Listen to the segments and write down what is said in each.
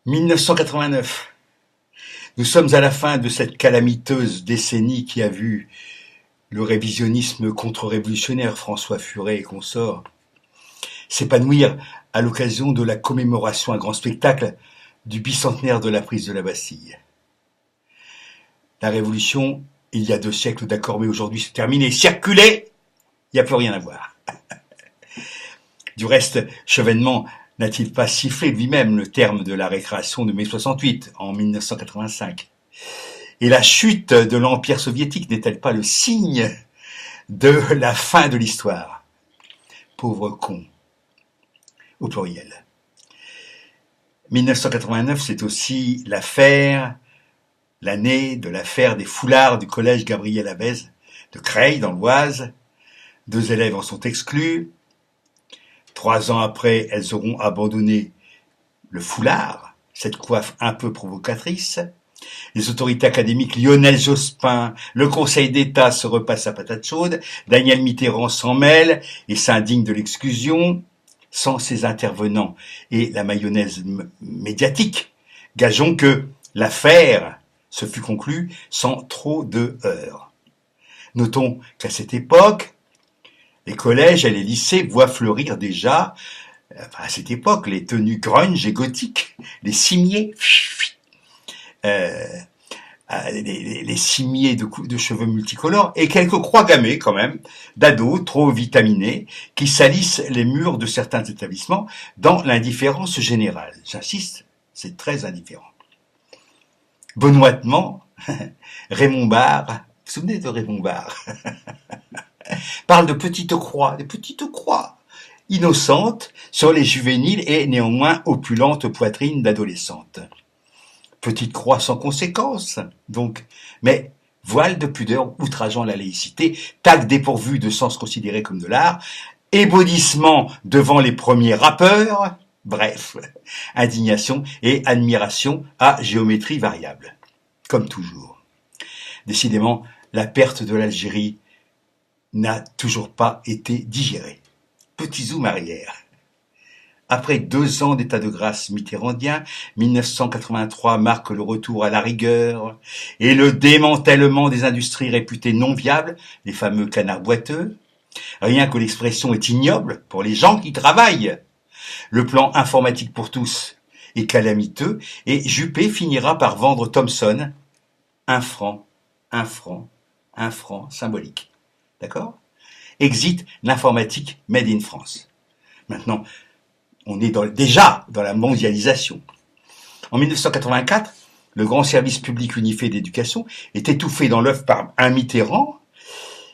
1989. Nous sommes à la fin de cette calamiteuse décennie qui a vu le révisionnisme contre-révolutionnaire François Furet et consorts s'épanouir à l'occasion de la commémoration à grand spectacle du bicentenaire de la prise de la Bastille. La révolution, il y a 2 siècles d'accord, mais aujourd'hui c'est terminé. Circuler, il n'y a plus rien à voir. Du reste, Chevènement n'a-t-il pas sifflé lui-même le terme de la récréation de mai 68 en 1985? Et la chute de l'Empire soviétique n'est-elle pas le signe de la fin de l'histoire? Pauvre con, au pluriel. 1989, c'est aussi l'année de l'affaire des foulards du collège Gabriel Habez de Creil, dans l'Oise. 2 élèves en sont exclus. 3 ans après, elles auront abandonné le foulard, cette coiffe un peu provocatrice. Les autorités académiques, Lionel Jospin, le Conseil d'État se repasse à patate chaude, Daniel Mitterrand s'en mêle et s'indigne de l'exclusion. Sans ces intervenants et la mayonnaise médiatique, gageons que l'affaire se fut conclue sans trop de heurts. Notons qu'à cette époque, les collèges et les lycées voient fleurir déjà, à cette époque, les tenues grunge et gothiques, les cimiers, les cimiers de cheveux multicolores et quelques croix gammées quand même, d'ados trop vitaminés qui salissent les murs de certains établissements dans l'indifférence générale. J'insiste, c'est très indifférent. Benoîtement, Raymond Barre, vous vous souvenez de Raymond Barre parle de petites croix innocentes sur les juvéniles et néanmoins opulentes poitrines d'adolescentes. Petite croix sans conséquence, donc, mais voile de pudeur outrageant la laïcité, tag dépourvu de sens considéré comme de l'art, ébaudissement devant les premiers rappeurs, bref, indignation et admiration à géométrie variable, comme toujours. Décidément, la perte de l'Algérie n'a toujours pas été digérée. Petit zoom arrière. Après 2 ans d'état de grâce mitterrandien, 1983 marque le retour à la rigueur et le démantèlement des industries réputées non viables, les fameux canards boiteux. Rien que l'expression est ignoble pour les gens qui travaillent. Le plan informatique pour tous est calamiteux et Juppé finira par vendre Thomson 1 franc, symbolique. D'accord? Exit l'informatique made in France. Maintenant, on est déjà dans la mondialisation. En 1984, le grand service public unifié d'éducation est étouffé dans l'œuf par un Mitterrand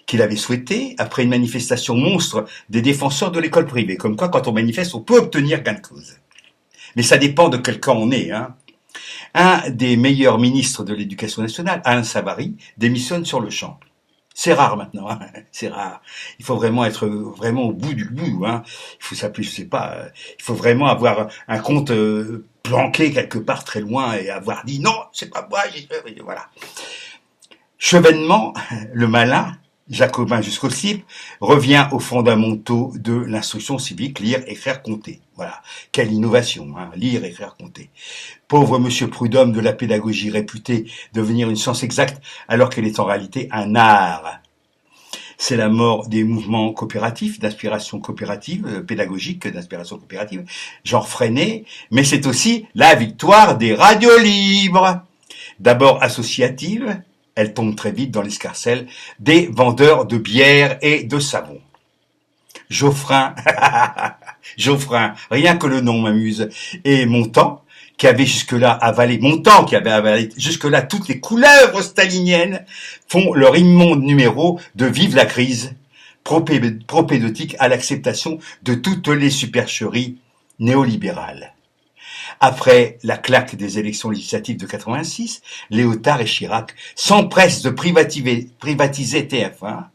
qu'il avait souhaité après une manifestation monstre des défenseurs de l'école privée. Comme quoi, quand on manifeste, on peut obtenir gain de cause. Mais ça dépend de quel camp on est. Un des meilleurs ministres de l'Éducation nationale, Alain Savary, démissionne sur le champ. C'est rare maintenant, c'est rare. Il faut vraiment être vraiment au bout du bout. Il faut s'appeler, je sais pas, il faut vraiment avoir un compte planqué quelque part très loin et avoir dit non, c'est pas moi, voilà. Chevènement, le malin, jacobin jusqu'au slip, revient aux fondamentaux de l'instruction civique, lire, écrire, compter. Voilà, quelle innovation, lire, écrire, compter. Pauvre monsieur Prudhomme de la pédagogie réputée devenir une science exacte alors qu'elle est en réalité un art. C'est la mort des mouvements coopératifs, d'inspiration coopérative, pédagogique, d'inspiration coopérative, genre Freinet, mais c'est aussi la victoire des radios libres. D'abord associatives, elles tombent très vite dans l'escarcelle des vendeurs de bière et de savon. Geoffrin, rien que le nom m'amuse, et Montand, qui avait jusque-là avalé toutes les couleuvres staliniennes, font leur immonde numéro de Vive la crise, propédeutique à l'acceptation de toutes les supercheries néolibérales. Après la claque des élections législatives de 86, Léotard et Chirac s'empressent de privatiser TF1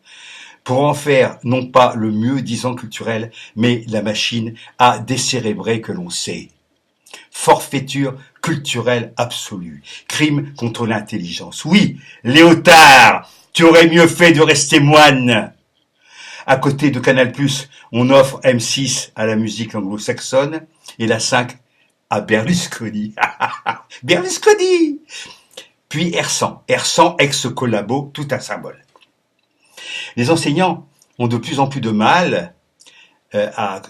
pour en faire non pas le mieux-disant culturel, mais la machine à décérébrer que l'on sait. Forfaiture culturelle absolue, crime contre l'intelligence. Oui, Léotard, tu aurais mieux fait de rester moine. À côté de Canal+, on offre M6 à la musique anglo-saxonne et la 5 à Berlusconi. Berlusconi! Puis Hersan, ex-collabo, tout un symbole. Les enseignants ont de plus en plus de mal à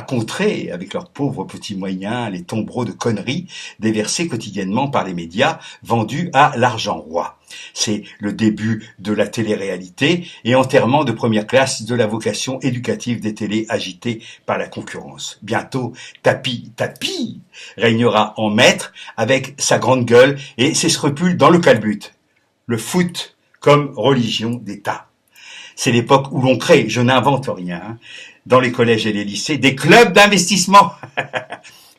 contrer avec leurs pauvres petits moyens les tombereaux de conneries déversés quotidiennement par les médias vendus à l'argent roi. C'est le début de la télé-réalité et enterrement de première classe de la vocation éducative des télés agitées par la concurrence. Bientôt, Tapi régnera en maître avec sa grande gueule et ses scrupules dans le calbut. Le foot comme religion d'État. C'est l'époque où l'on crée, je n'invente rien, dans les collèges et les lycées, des clubs d'investissement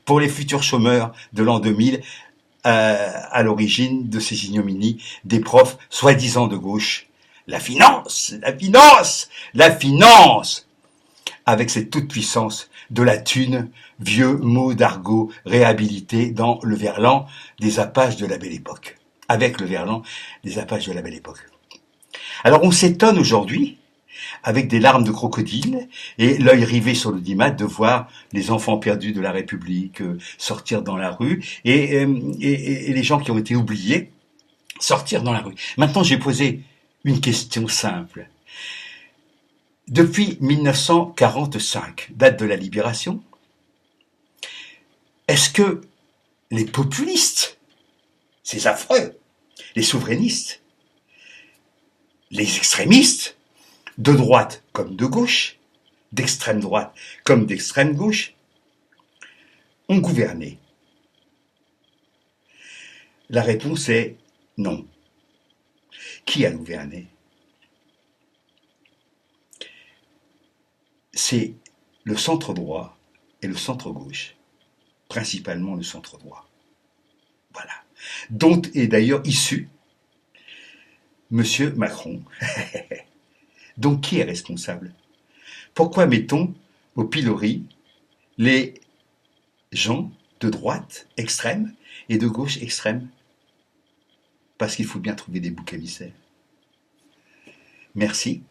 pour les futurs chômeurs de l'an 2000, à l'origine de ces ignominies, des profs soi-disant de gauche. La finance, avec cette toute-puissance de la thune, vieux mot d'argot réhabilité dans le verlan des Apaches de la Belle Époque. Avec le verlan des Apaches de la Belle Époque. Alors on s'étonne aujourd'hui, avec des larmes de crocodile et l'œil rivé sur l'audimat, de voir les enfants perdus de la République sortir dans la rue et les gens qui ont été oubliés sortir dans la rue. Maintenant, j'ai posé une question simple. Depuis 1945, date de la libération, est-ce que les populistes, ces affreux, les souverainistes, les extrémistes, de droite comme de gauche, d'extrême droite comme d'extrême gauche, ont gouverné? La réponse est non. Qui a gouverné? C'est le centre droit et le centre gauche, principalement le centre droit. Voilà. Dont est d'ailleurs issu Monsieur Macron. Donc qui est responsable? Pourquoi mettons au pilori les gens de droite extrême et de gauche extrême? Parce qu'il faut bien trouver des boucs émissaires. Merci.